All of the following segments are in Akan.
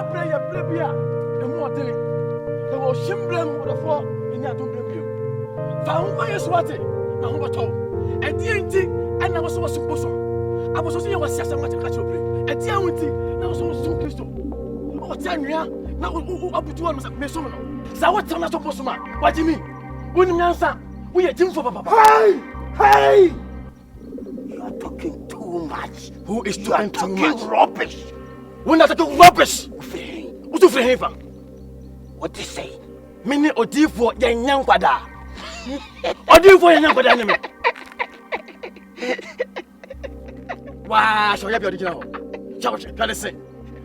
play a plebia, and more telling. There was shimbling with a four in your don't blame you. Found my swatty, now what all. And TNT, and I was so supposed to. I was also was just a matter of catch up. And TNT, now so crystal. Oh, Tanya, now up to one Messono. So what's not supposed to man? What do you mean? When you answer, we are team for Papa. Hey! You are talking too much. Who is talking too much? Rubbish. We're not talking rubbish. What's your friend? What do you say? Many odi for the young father. Odi for young father. Wow, so you have your original. Charge, can I say?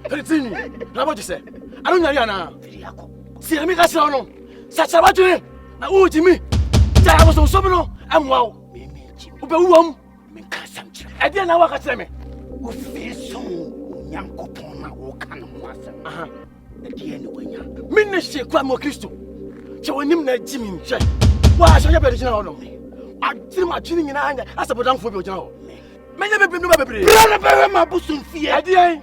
Can you tell me? What you say? I don't know now. See, let me ask you now. Such a what you now, who Jimmy? I was on Somno. I'm wow. Ubewum. I didn't know what I me. Who feels so young copona or can was. At the end of the Ministry Quamo Christo. So when him that Jimmy said, why shall you be original on me? I did my tuning in hand as a put for your job. May never be no baby. My bosom fear. I did.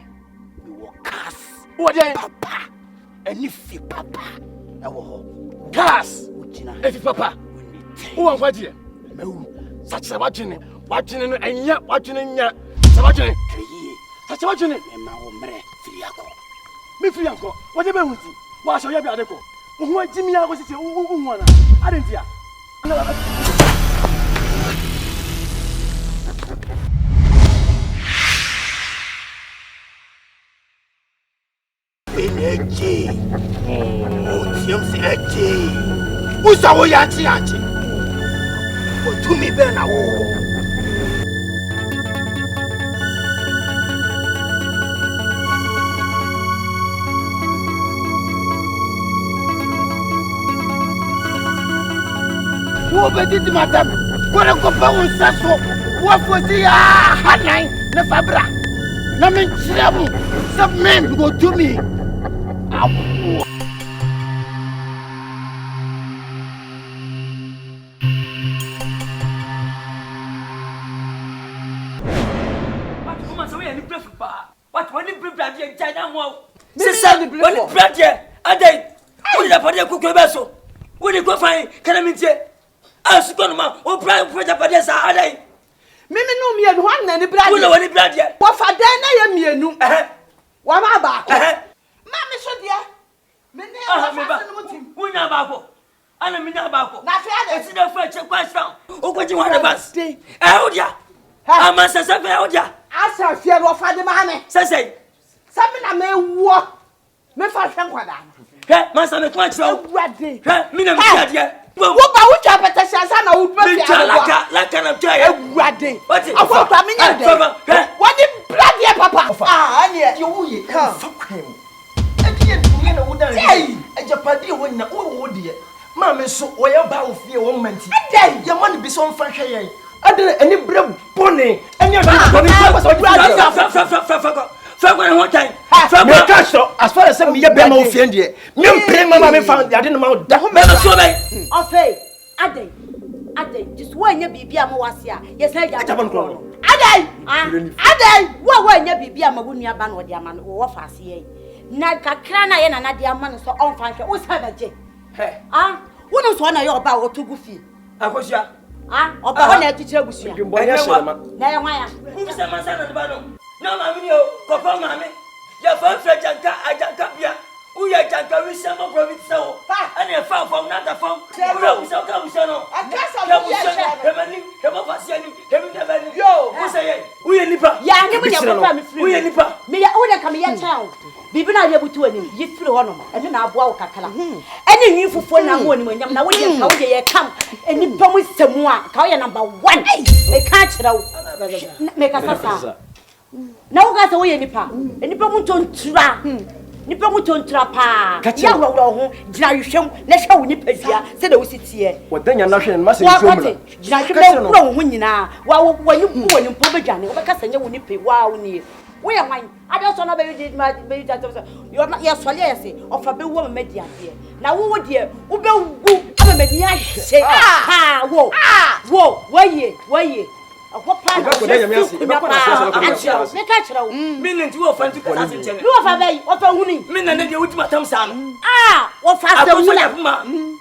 You will cast. What day, Papa? And if you papa, I will cast. If you papa, who are what dear? Such a watching and yet watching and yet watching. Such a watching and my me free uncle. Whatever with you. Why shall you be at the call? Who Jimmy I was a woman? I didn't hear. Who's our Yanti? What to me, Bena? Who did madam? What a compound sasso? What was the hotline? The Fabra. Namin Chiamu. Some men go to me. What when you bring blood in China? Sister, when you blood here, and they put it up on the cookie vessel. When you go find Calamity, ask Conoma, or Brian for the Padessa, are they? Mimi no me and one and the blood. You know when you blood here. What for then I am you? What about? Mammy, so dear. Who know about? I don't know about. It's in the French question. Oh, what you want about? Oh, yeah. I must have said, oh, yeah. I shall fear of Father Mammy. Say, something I may walk. Me for some one. Hey, Master, the question. Ready. Hey, Minna, what about your petition? I would be like an object. Ready. What's it? I want to mean, what the bloody papa? Ah, yeah, you fuck him. Hey, a Japanese winner, oh dear. Mamma, so why about fear 1 month? Your money be so fashion. I didn't any bread bonnet, and you're one time. As far as some year bemo friend, you pay my mammy found. I didn't know that. Ade, just when you be a moasia, yes, I haven't grown. Ade, what when you be a magunia ban or diamond or fancy? Naka crana and another man so on function. What's her j? What is one of your bow to goofy? I was ya. Or by one teacher was you. Now, who's the man of the battle? No, mammy, Papa, mammy. Your phone fetch and I can't come here. We are Janka, some of province, so and a far from another phone. I Yo, who say, we are Nipper. Yeah, we are Nipper. May I order come here, child? Be not able to any, you through on and then I'll walk a color. Any new for now when I'm now waiting, how you come and you promise some more. Call your number 1. They catch it out. Make us now got away any pa, and you promise to try. Nipa muton trapa ya wo jina hwem na hwe wo nipa bia se da wo sitie wodan ya na hwe ma se hwem jina hwe na wo nyina wa wo wani mpo bedwane wo beka sanya wo nipa wa wo nie wo ye wan ade so na be ta yo na ye sole ye se ofa be wo ma dia de na wo de wo be wu ama ma dia hye wo waye What part of the Minute you offend to Cassin. You are very often winning. Minna, you would Matam Sam. Ah, what fast the woman?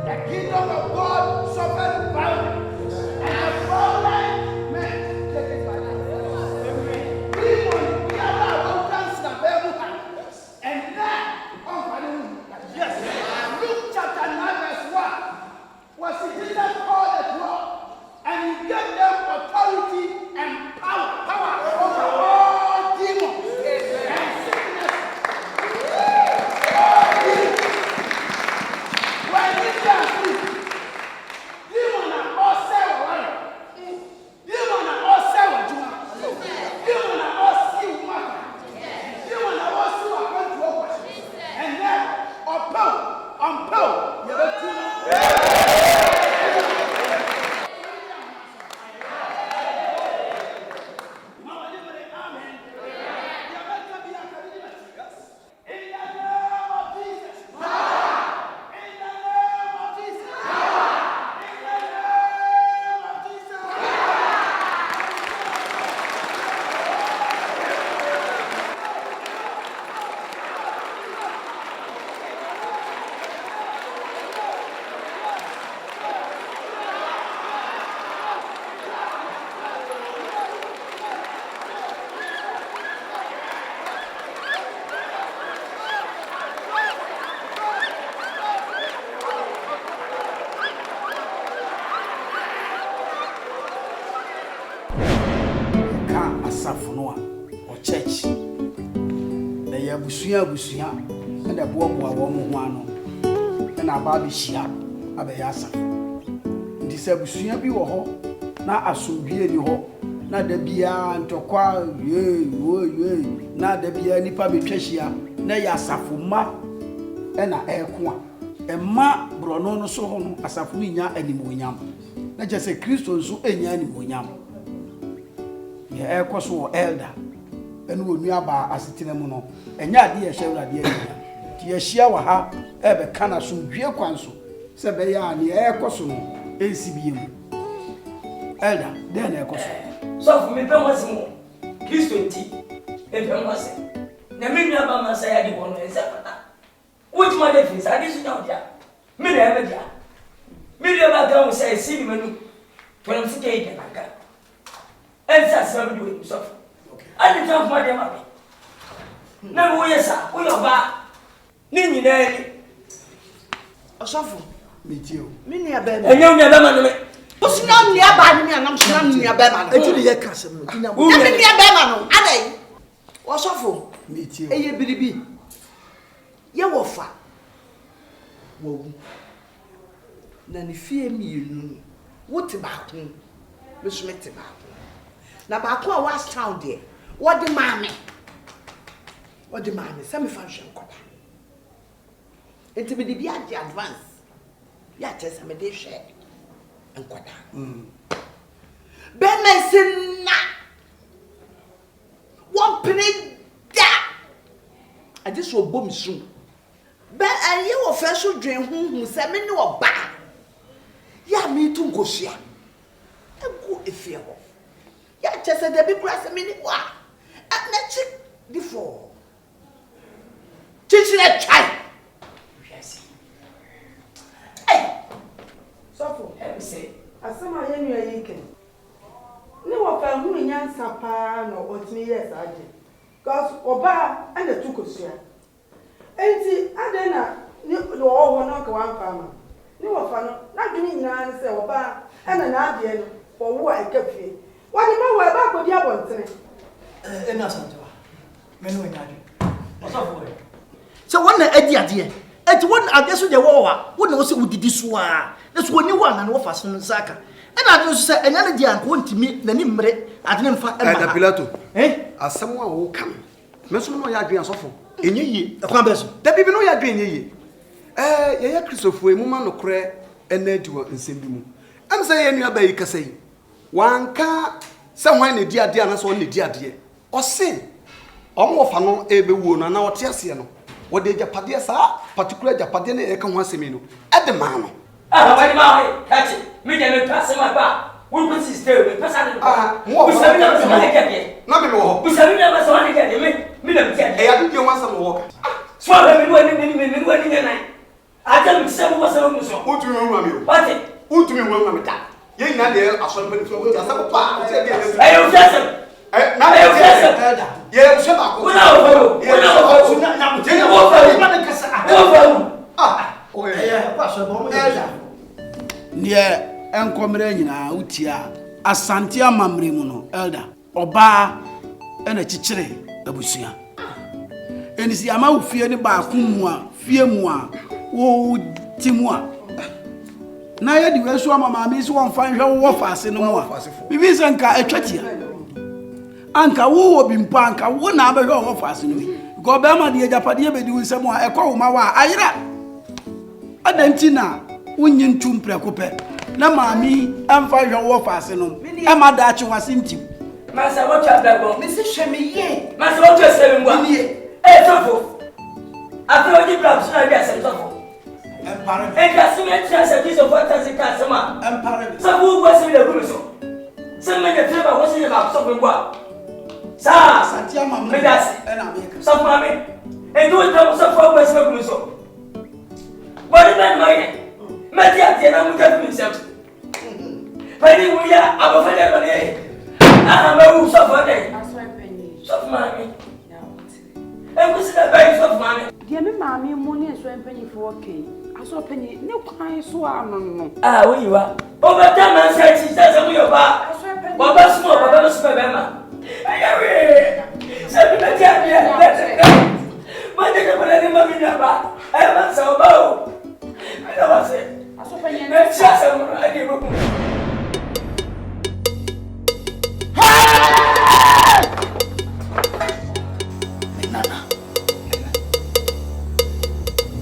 The kingdom of God suffered violence, and the violent men take it by force. We want to have our dance na bemuha, and now yes. Luke chapter 9 verse 1 was Jesus called the 12, and he gave them authority and power over all demons and sickness. When you can see, you wanna all sell one. You wanna all sell one. You wanna all see one. You wanna all see what comes to us. And then, on power, you have to. Safonoa or church. They are Busia, and a boa woman one, and a baby shia, a beasa. This a Busia be or now a so be any ho, not the beer and to qual, ye, not the beer any public treasure, nay a safuma, and a airqua, and ma bronono so as a funia any moyam. Not just a Christo so any moyam. Air so elder, and will nearby as a tinamon, and ya dear Shella dear. Tia Shiawa, ever can assume dear counsel, Sabaya, the air cosso, ACBM. Elder, then air cosso. So for me, once more, Kiss 20, and once. Naming about my side, one and Zapata. Which my defense, I didn't know that. Me never did. Me never say, see me when I'm sick. And that's what we do himself. I didn't have my money. Now, yes, sir, we are back. Nini, a suffer. Me too. Many a bed. And you never man. What's not nearby me, and I'm standing near Beman. Actually, a cousin. Near Beman, are they? Or suffer. Me too. A year, baby. You will fat. Whoa. Nanny fear me. What about him? Miss Mettiba. Now, back was town there. What the mammy? What the mammy? Semi function. Into the advance. Ya just a day share and quata. Bemesin na 1 penny da. I just will boom soon. But and you will first dream who send me no bad. Ya me to go share. A good if you ya just said the big grass a minute. What? And let's check before. Teaching a child. Sofo, Let me say, asama ye nua yike. Ni wo fa hu nyansa pa na otimi yes age. Cause oba and the tukosua. Enti ade na ni wo ho no ka wan fa ma. Ni wo fa no na dwini nyina ne se oba and na ade no wo wo akafie. Wani ma wo ba ko di abontene. Ena santawa. Menu nyade. Osofo. So one adi ade. Eti one ade so de wo wa. Wo na wo se udidi so a. Na so oni wa na wo fa so nsaka. And I just say another day and want to meet the name I didn't find Pilato. Someone will come. Mesmo no ya dwen asofo. Enye yi. The kwambeso. Da bibi no ya dwen enye yi. Ye Christopher emu ma no kore ena diwo nsem bi mu. Am say ye nua ba yi kasa yi. Wanka se hwan ne di ade ana so ne di ade. O se omo fa no ebewuo no na wote ase no. Wo de japade sa particular japade ne e ka ho asemi no. E de ma no. Why my catch me dem pass my ba. We put sister we pass am. We sabi na so na get. Na me wo. We sabi na so na get me dem get. E ya di wan sa wo ka. So me wani nai. Aja me se wo so mo so. O tu me wo mi o. What? O tu me wo mi ta. Ye nyina de aso pe so wo asa pa o se de. Ayo fese. Na ayo fese. Ye o se ba ko. Una o fo. Na mo je na wo fo. na kasa. Wo fo. O ye. Kwa so bo mo ya. Nie enkomre nyina utia asante amamre mu no elder oba ena chichire abusua enisi ama ufie ne ba ku a fie mu a wo timu a na ye di weso amama mi so won fan hwe wo faase no mu a bibi sanka etwatia anka wo bi mpa anka wo na abehwe wo faase no mi go be ma de japade be di nsem a ekwa wo ma wa ayira adantina wonyi ntum prekope na mami amfa hwe wo faase no e ma da achi wase ntim Masa what you blabo Me se hwe me ye. Masa what you say me gwa sofo after odi blab so na bi asem sofo Empare. ka se me tira se Jesus for tanzi ka sema Empare. sofo wo se le gumi so se me de tira wo se le ba sofo gwa sa asante amamre me dasi ena America sofo mami do tira sofo wo se le gumi so body man my me dia dia na mu ka gumi se Pani wuya abofele lo ne ma wu sofo de sofo mami Engusi da bai sofo mami Dia me maami mu ne so empanyifo okay aso panyi ne kwan so anono we yiwa o ba ta man sai ti sa se mu yo ba baba sumo baba no super be ma ayawe se bi na ti abia ma de ka bana ni ma mi na ba ay ma sa o ba o ala wa se aso panyi na ti sa mu ade bo Nana.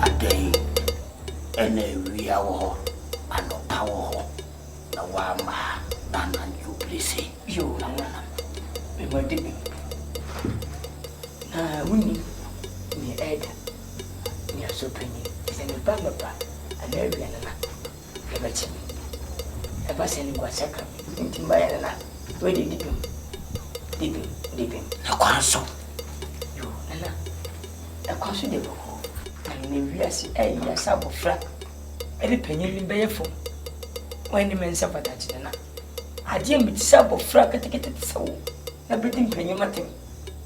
Adei ene wia wo ano pawo na wa ma na jubilisi yo na wana me ma de bi na wuni ni eda ni aso panyi se ni ba ana wi na e ba chi e ba se ni kwa saka ntimba ya na we de dipim na kwanso yo nana e kwaso de bo ni wiase ai ya sabofra e de panyi ni be yefo wani men sapata chi na ade mi ti sabofra ketekete tsawo na bidim panyi matem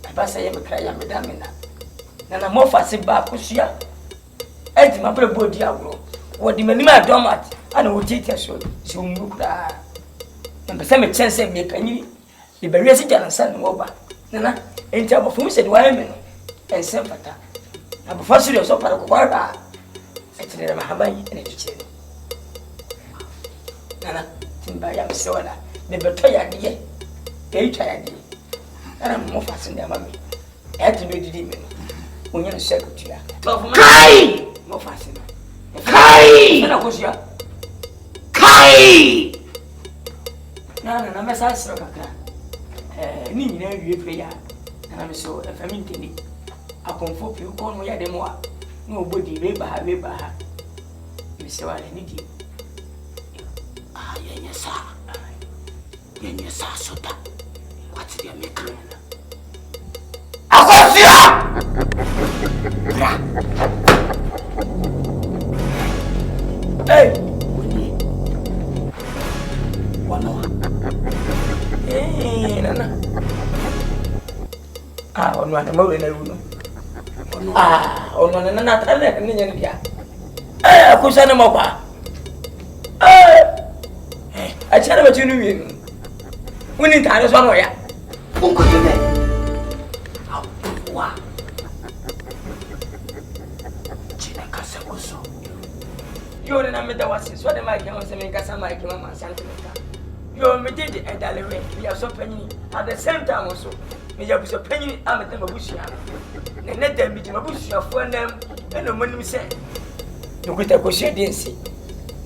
e ba se ye me kra ya me da me na mo fa se ba kusua e di ma brebo di agro wo di mani ma domat ana wo titi so si umbu kra na be se me chense me kanyi di be wiase jana san no ba nana enti abofo mi se di wa me no en se fata abofo serious so para ko kwa e ti de ma haban ene di che nana timba ya me se wala me beto ya de e twa ya de ana mo fa se ndama me e ti be didi me no onye no sekutua kai mo fa se kai na ko sia kai na mesa sro kakra ni nyina wie pe ya na me so fami ntini akonfo pi ko no ya de mo a na obodi we ba ha me se wala ni di yenye sa sota wati dia mekra akosia bra hey wano nana ono ana mawe na runo ono na na ta na ni nyane dia akusa na makwa a chara ba tunu wi woni ta so no ya unko tene wa china kasa koso yo na me da wase so de ma ke on se me kasa ma ke ma santi me ka Yo me did it and Dalewe, we are so penny. At the same time also, me have so penny, I'm a Mabusia. And let them be Mabusia for them, and the money say. You could have said, didn't see.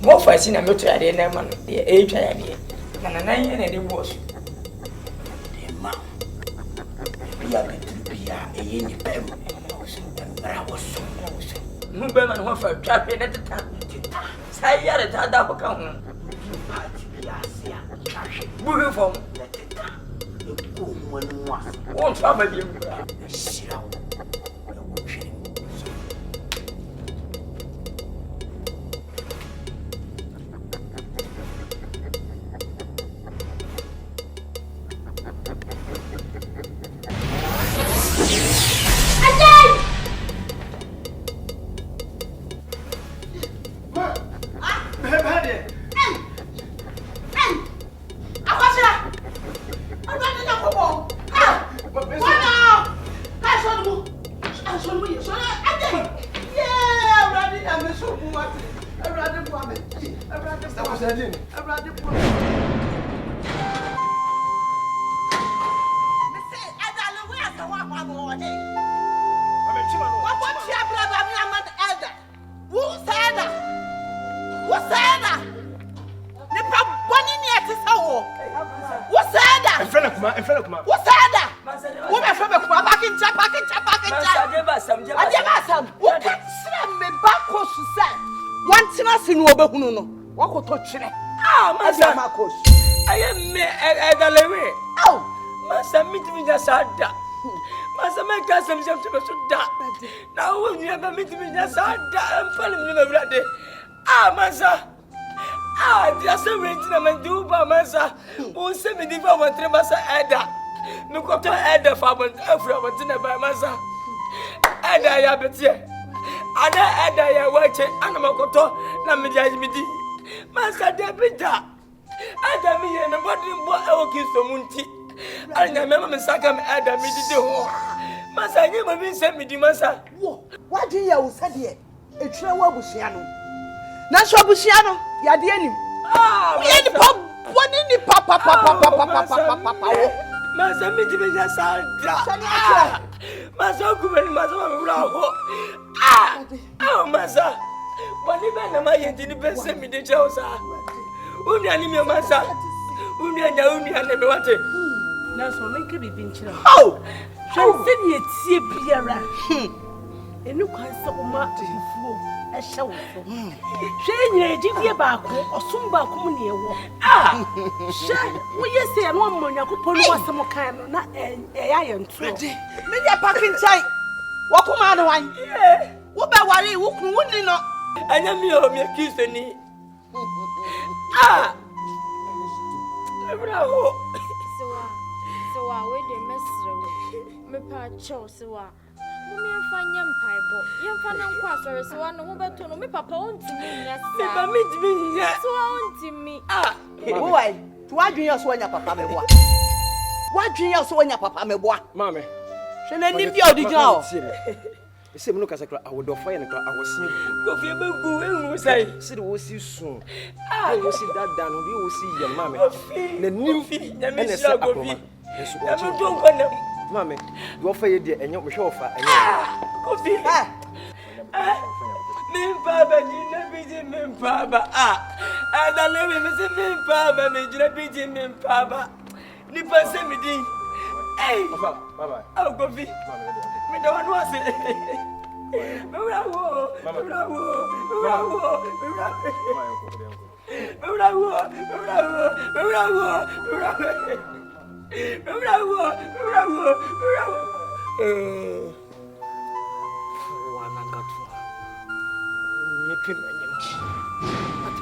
More for seeing a motor at the end of the age I had, and a 9 and it was. Dear ma'am, we are going to be a yin pem, and I was so. No Berman went for a trap at the time. Say, yet at that account. Moving from one family. Masa Marcos. I am me Dalewe. Oh, Masa meet me just ada. Masa make us some to da. Now when you ever meet me just ada, I'm telling you brother. Masa. Just a renting do by Masa. Who send me the farmer Masa Ada. No quarter Ada farmer from dinner by Masa. Ada ya betie. Ada ya watching animal koto na me judge me di. Masa Debita. Ada mi ye na body boy e o kiso munti. Anya me ma saka me ada mi di ho. Masa nye ma bi se mi di Masa. wo. What do you say there? Etwe wa busia no. Na so busia no, ya de anim. Ye ni pop, woni ni papa. Masa mi di me ja sada. Masa ku me Masa ma bra ho. Masa. Wani ba na ma ye di ni be se mi de ja o sa. Uni ani mi Masa. Uni na me wate. Na so me ke bibi nchira. Oh! Hwe ni etie biara. Enu kwan se o ma fufuo e hye wo so. Hwe nyina ejidie baako, osum baako mu ne ewo. Hwe wo yesi ya no amonyakopɔ no wasem kan no na ya ye nto. Me dia pakin chai. Wo kuma no wan. Wo be ware wo kun wo ni no. Anya mi o mi kiso ni. Bravo. Sewa we de mesre me pa cho sewa. Mummy afanya mpaibo. Yemfa na nkwa sore sewa no beto no me papa ontimi nya sa. Me pa mi dimi nya. Sewa ontimi. Wo wai, to adwen ya so anya papa meboa. Wadwen ya so anya papa meboa. Mame. Hwe na ni bia odija o. Ese mu no kasa kra awodofo ye ne kra awosin. Go fi be gu enwu sai. Se de wo si sun. Wo si dada no bi wo si ye mame. Na nim na me ene se sia go akoma. fi. Yesu Na o me don ko na. Mame, do fa ye de enye wo hwe ofa enye. Go fi. Min baba ni na biji min baba. Ada le me se min baba me jira biji min baba. Ni pa se mi din. Papa, bye. Go fi. Me don't want to say. Bravo.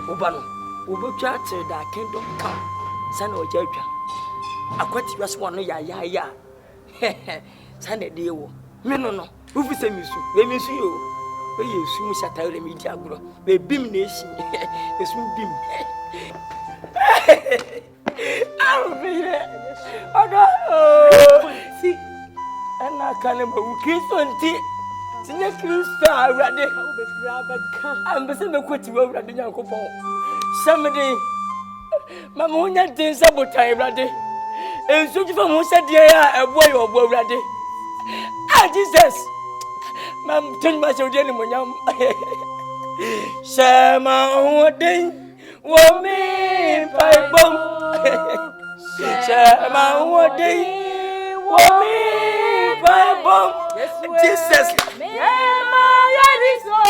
Obano, Obocha said that kingdom come, son of Jaja. Aquati was one, ya. Sunday deal. No. Who is a miss? Let me see you. Where you soon shut out the media, bro. The beam nation. The swim beam. I'll be here. See, and I can't remember who kissed on tea. Senior Christa, Raddy. I'm the same quitting over the young couple. Somebody, Mama wonya den sabotage brade. Enso jifa mo se die ya ebo yo obo brade. Ah Jesus. Mam tin ma se die ni monyam. Shema odin wo mi pai bom. Shema odin wo mi pai bom. Jesus. Shema yadiso.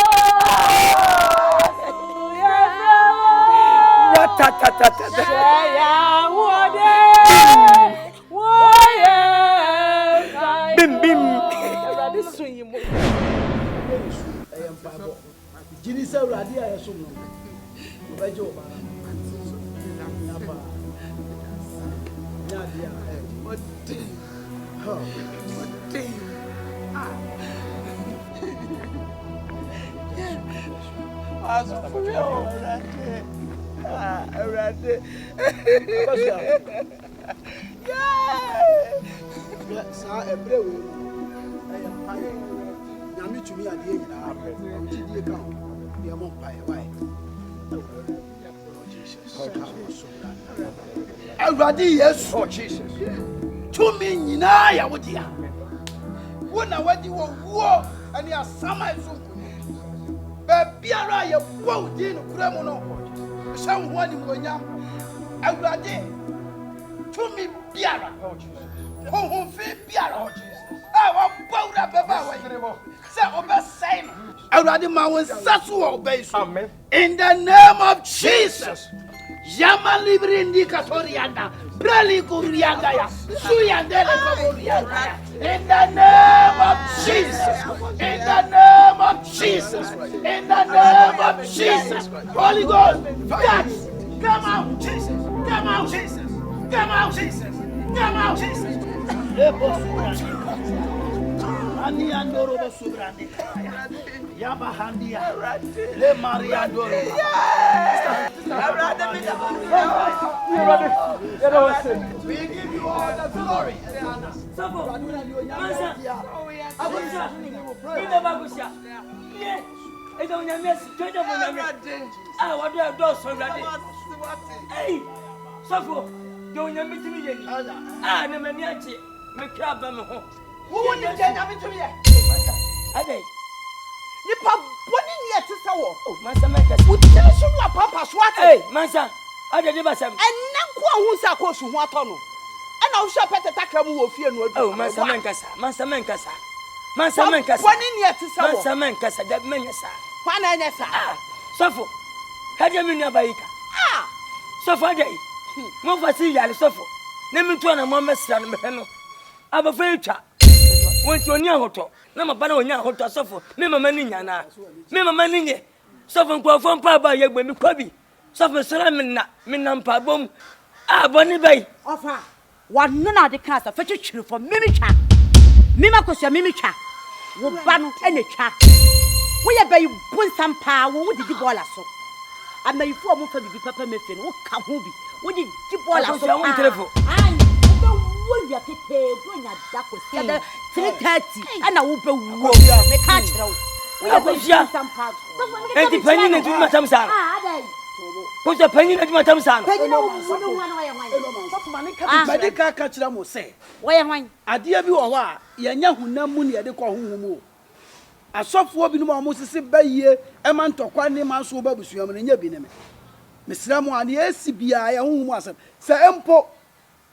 Ta ta ta ta. Ya wode. Bim bim. Everybody swing him. Jini se urade a yeso no. Obaje oba. Ya dia what? Oh. Urade. Sa ebre we. Nyame tumi ade nyina ti die ka ho. Ye mo pai why. Urade yes for Jesus. Tumi nyina ya wodia. Wona wadi wo wo ani asama ezunku. Be biara ye wo di no kura mu no. Se ho ani monya. Urade tumi biara. Ho fi biara. Wa bawra baba wa. Say obe say no. Urade ma won sasu obe so. Amen. In the name of Jesus. Yama libri indikatorianda. Brali kurianda ya. Suyandele favorianda. In the name of Jesus. In the name of Jesus. In the name of Jesus. Holy Ghost. Yes. Come out, Jesus. Come out, Jesus. Come out, Jesus. Come out, Jesus. Ani andoro bosubrande. Yaba handia. Le Maria andoro. We give you all the glory. Who would you tell me to me? Nipa boni ni etisa wo. Oh, Master Menka. Utele sumla papa swati. Hey, Master. Ade de basam. Enna ko ahun sa ko su ho ato no. E na wo hwe pete takra mu wo fie no adu. Oh, Master Menka sa. Master Menka sa. Master Menka sa. Boni ni etisa wo. Master Menka sa. Da menya sa. Kwa na enya sa. Sofo. Hade mi nua bayika. Sofo ade. Mo fa si yale sofo. Na mi to na mo mesra no me no. Abafa etwa. Wonti oni ahoto. Na maba na onya ahoto asofo. Me mama ni nya na. Me mama ni nye. Sofo nkwofo mpa ba ye gbe mi kwabi. Sofo sora me na mpa bom. Boni bai. Ofa. Wa no na de kan sa fa twetwere fo mimi twa. Mima kosia mimi twa. Wo ba no ene twa. Wo ye bai bunsam pa wo didi bola so. Amayifu omo fa bibi papa mefe no wo ka ho bi. Wo didi bola so. Ai. Wo ya kete wo nya dako sia 3:30 ana wo be wo me ka kire wo. Wo ya bunsam pa. Enti panyi na tuma tamsa. Adai. Ko ja panyi na tuma tamsa. Panyi na wo no wan wa ya wan. Papa mane ka medika ka kira mo se. Wo ya wan. Ade bi wo ho a ye nya hunam mu ne ye de ko honhom o. Asofo bi no ma mo sisi bayie e ma ntokwa ne ma so ba busuam ne nya bi ne me. Mesra mo ane esi bia ye honhom asem. Se empo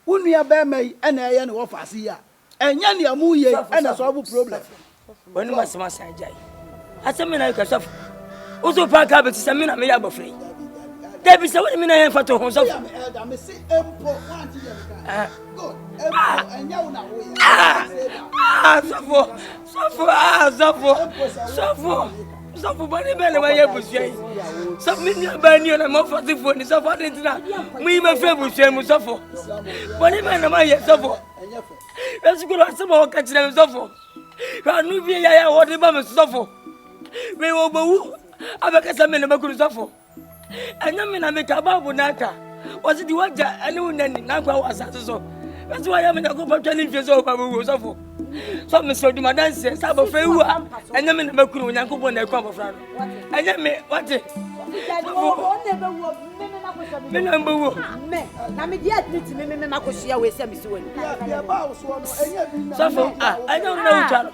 unua ba mai e na ye ne wo fase ya. Enya ne amu ye e na so bu problem. Woni masama sa ajai. Asemi na ka sof. Uzo pa ka be tisemi na me ya bofrei. Debi se woni me na yen fato ho sof. Elder me say empo want ye ka. God, empo enya wo na wo ye. Sofo bani bele wa ye busua yi. Sofo me ni ba ni na mo fati fo ni sofo de ntina. Mu yi ma fe busua mu sofo. Bani me na ma ye sofo. Esu ko asem o ka kire me sofo. Ra nu bi ya wo de ba me sofo. Me wo gbowu abeka sa me na makuru sofo. Anya me na me ka babu naka. Wasi di waja ani unani na kwa wasase so. Esu wa ya me na ko pa twani fie so ba wo sofo. So me so di madanse sa ba fe wu a anya me na makuru nyankopon na kwa bofra no. Anya me wate Me number one. Me. Na me dia treat me makosia we se me si woni. Ya ba wo so no enya bi na. So for I don't know Chalo.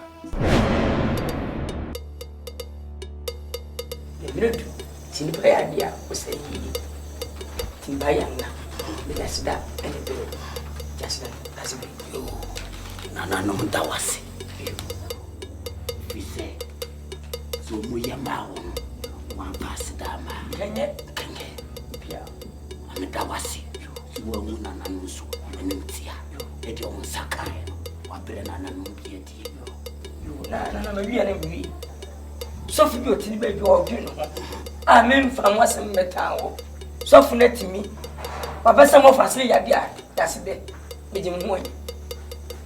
Ebredu. Sini pa ya dia o se yi. Timba ya na. Me dasida ene be. Jasida asibe. Yo. Nana no mtawasi. Fise. So mu yama wo. Wan fasida ma. Kanye. Pia. Amtawasi. Wo mu nana no so. Enimtia. Edi o nsaka. Wa bere nana no bia di. Yo na ma wi ana wi. Sofu bi otini ba bi o dwun ho. A me mfa nwasem meta wo. Sofu na timi. Papa se mo fasile ya bia. Daside. Beje mu hoyi.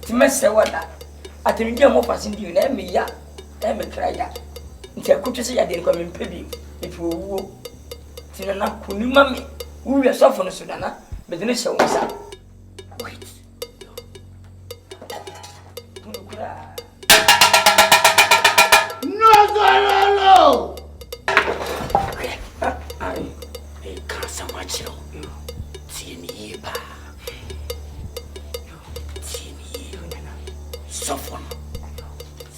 Timese wada. Atemidi mo fasile bi na me ya. Me kra ya. Nti akutu se ya de ko me mpebi. Efi owo. Tinana kunu mami. Wo wi sofu no so dana. Beje ne hye wo sa. Wait. No. Okay. I can't so much. Tieni ba. Tieni. Sofon.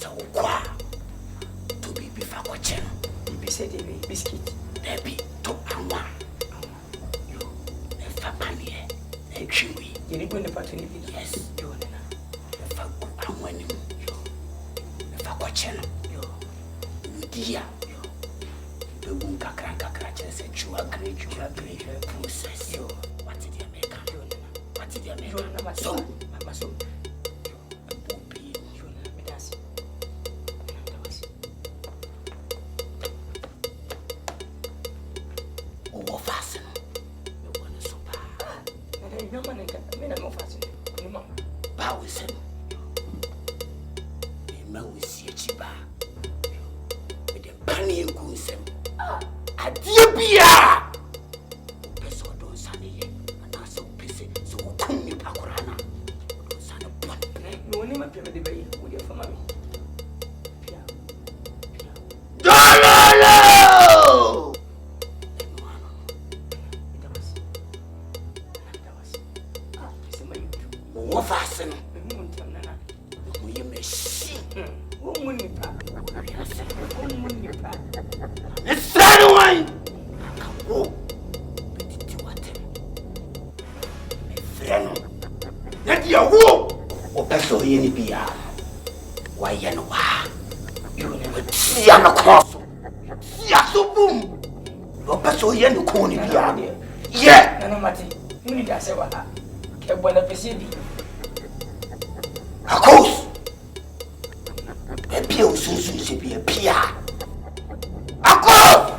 So kwa. To be before watching. Be said biscuit. There be to anwa. You. If I panie. Echiwi. You need to put in Yes. You. If I go anwa ni. If I watching. Dia the womb kakra chese chua great process yo what did you make so bobi yo na medas o fasten the one so bad no man me na mo fasten no man ba we say me we see chiba Pani kusem. Adie bia. Peso don sane ye. Ana so pese so kunni pakurana. Don sane bon. No ni ma peme de bayi. Wo de fama mi. Pia. Dololo. Wo fasen. Mu ntam nana. Mo ye meshi. Wo mu ni pa. It's that one. Go. Petit water. Me freno. Na dia wo. O peso ye ni bia. Wa ye no wa. You never see an cross. Sia so boom. O peso ye no ko ni bia. Yeah. Nana mati. Mu ni da se wa. Ke bona pese bi. Akos. E pia o sunsun se bia pia. Akos.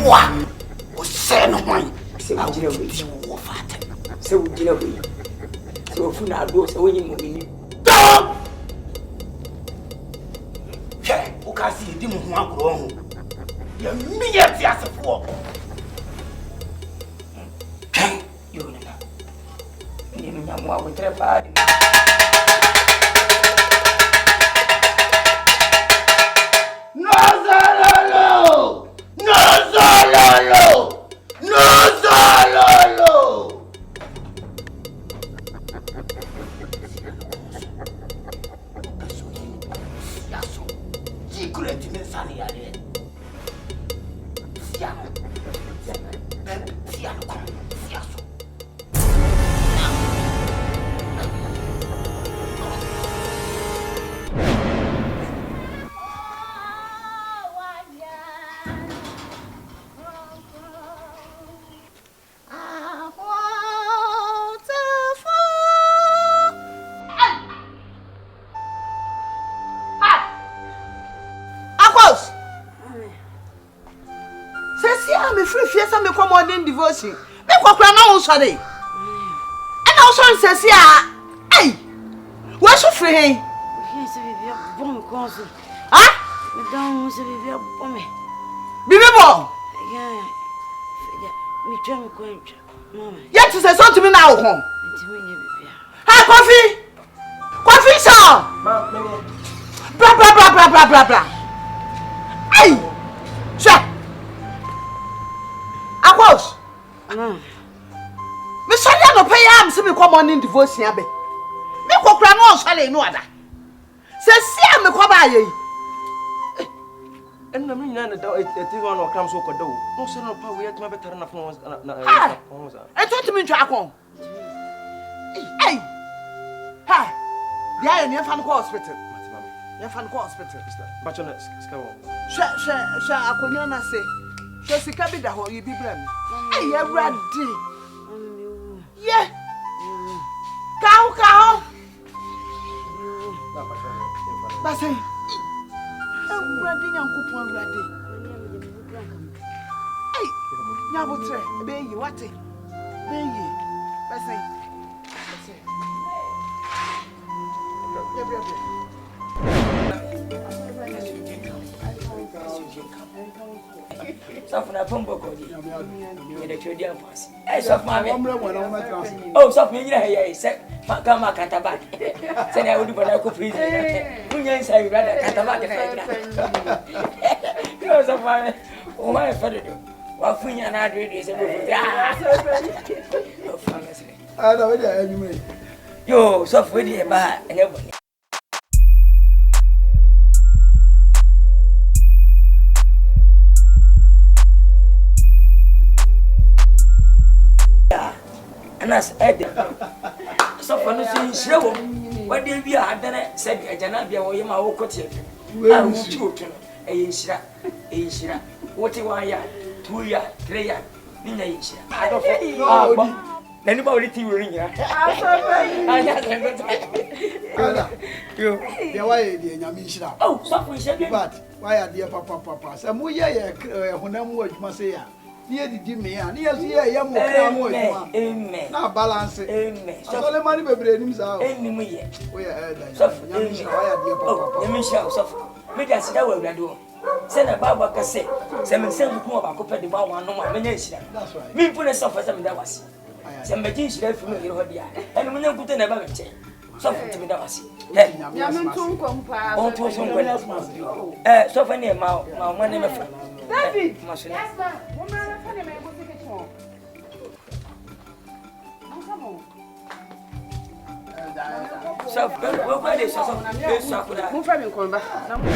Wa. O se no man. Se wo jira we. Wo fata. Se wo jira we. Se wo fu na do se wo yin mo ni. Stop! Hey, o ka si di mu ho agoro ho. Ya mi ya ti asefo. Hey, Yo nana. Ni mi na mo a wo tre pa. Devotion. Me kwakura na wo sore. E na wo sore sesi a. Ei! Wo so free hen. Se viver bom com ça. Ha? Me dá se viver bom. Bibi bo. Me chama com entra. Mama. Ya tu se so tumi na wo ho. Ntimi nye bibia. Ha, coffee. Coffee sir. Ma, me. Bra. Hey! Sha! Akos! Me sorry no pay am se me come morning devotion abe. Me kokura no sorry no ada. Se sia me ko ba ye. En na me nyina na da e ti go no kram so ko do. No se no pa we yet ma better na fon na. E to ti me ntwa akon. Hey! Ha! Dia ye fa no hospital. Ya fa no hospital. Bacho na ska wo. Sha akonya na se. Sha sika bi da ho ye bi bra mi. Ay awrade. Yeah. Cow. That's it. Awrade nyankopon awrade. Ay, nyabotre, be yi wate. Be yi. That's it. Yeah. Sofuna pombo ko di. Me de twedi ampasi. Sof mama. Oh, sof me nyina he se kama kataba. Se na odi bona ko freeze. Munya inside brother kataba de fa. Yo sof mama. O ma fa de do. Wa funya na ado de se bo fu. Ah, na we dey anyume. Yo, sof we di ba enye boni. Anas ede so for no sin shrewo wade bia adane se bia jana bia wo yema wo kotie a wo ti otu no e yinshira wote wa ya 2 ya 3 ya ninya yinshira adofo na ni ba wori ti wori nyira anya sengo Ada. Yo, dia why dia nyame yinshira. Oh, so for shebe But why dia papa. Se mo ye honam wo adwuma se ya. Niye didi me ya. Niye so ye mo kra mo adwuma. Amen. Na balance. Amen. So le mani bebre nim sa. Amen ye. O ye elder. So Nyame yinshira why dia papa. Nyame yinshira so for. Me dia sida wa awrade o. Se na baba ka se me se nkuku ba ko pede ba wan no ma me nya yinshira. That's right. Me pu ne so for se me da wasi. Se me ji yinshira fu me yero ho dia. Ene me nya nkuku na ba me che. So for me da wasi. Nyame ntonkom pa. On to so ngwe. So for ne ma ne me fa. David. Yes, ma. Wo ma na fa ne me go kitchen. Come on. So we go dey so akuda. Mo fa me nkomba. Na mo.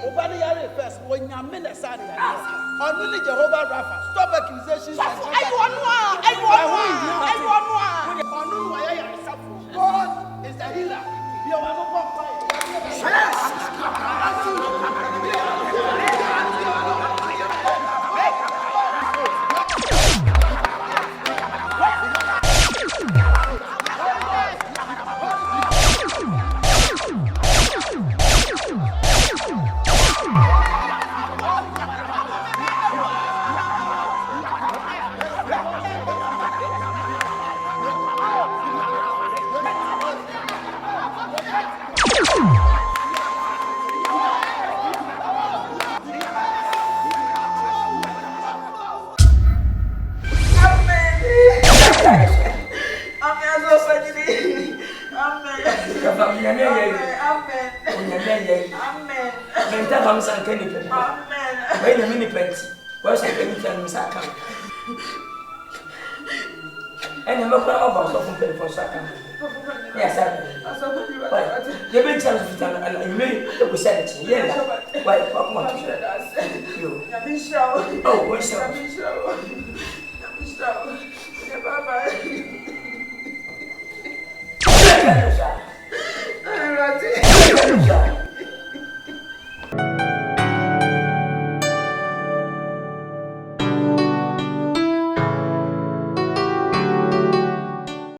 Obani yare first when nyame na sa ne yare. Onu ni Jehovah Rapha. Stop accusations. Onu wa ya safu. God is the healer. You are not